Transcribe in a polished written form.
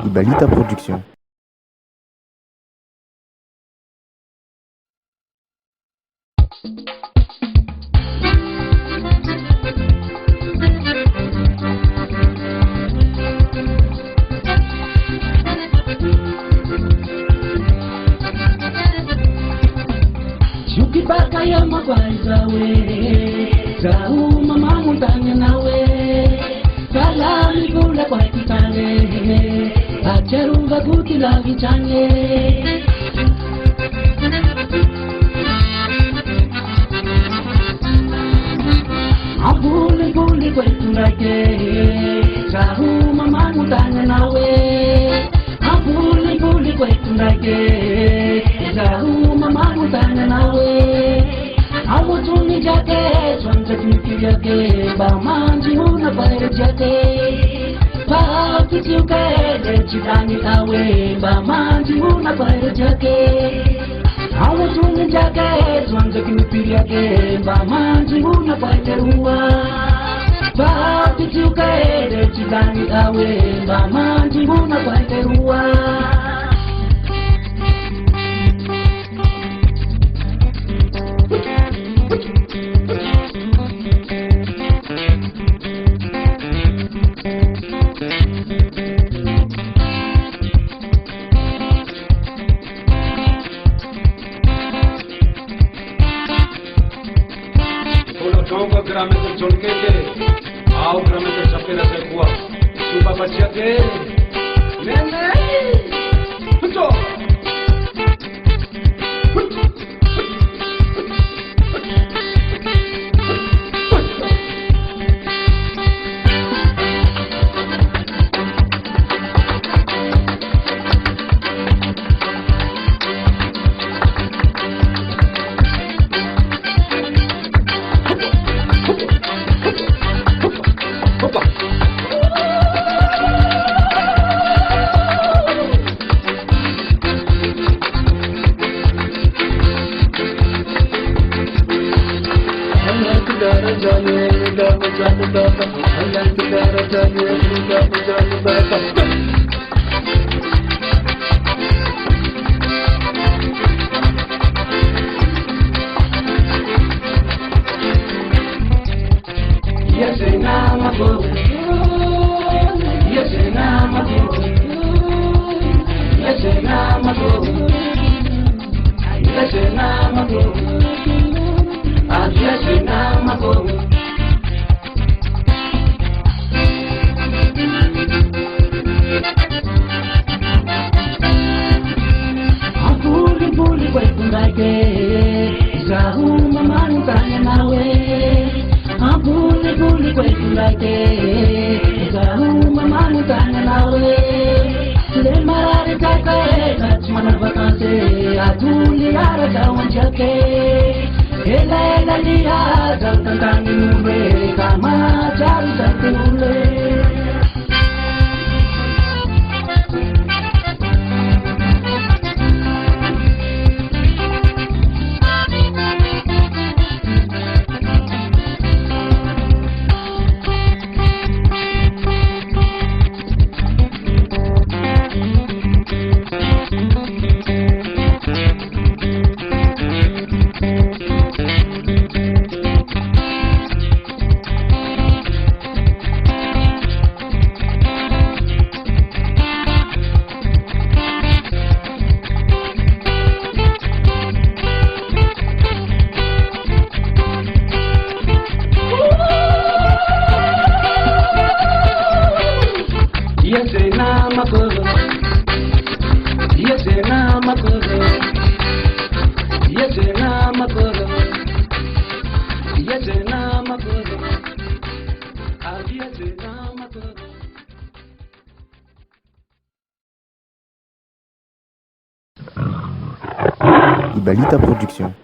Ibalita Production. Ukipaka ya magwaiza we Zahu mama mutanya nawe Kala migula kwa kitane Acheruga kuti la vichanye Abuli buli kwa iturake Zahu mama mutanya nawe Abuli buli kwa iturake Zahu mama mutanya nawe Awutuni jake Swanja kiki jake Bamanji huna paere jake Pakiti ukede Chidani awe Bamanji huna paere jake Awutuni jake Swanja kiki jake Bamanji huna paere ruwa Pakiti ukede Chidani awe Bamanji huna paere ruwa Chongo gramete chonquete, ao gramete sapena sekua, suba bachate, nene, puto. Ibalita Production.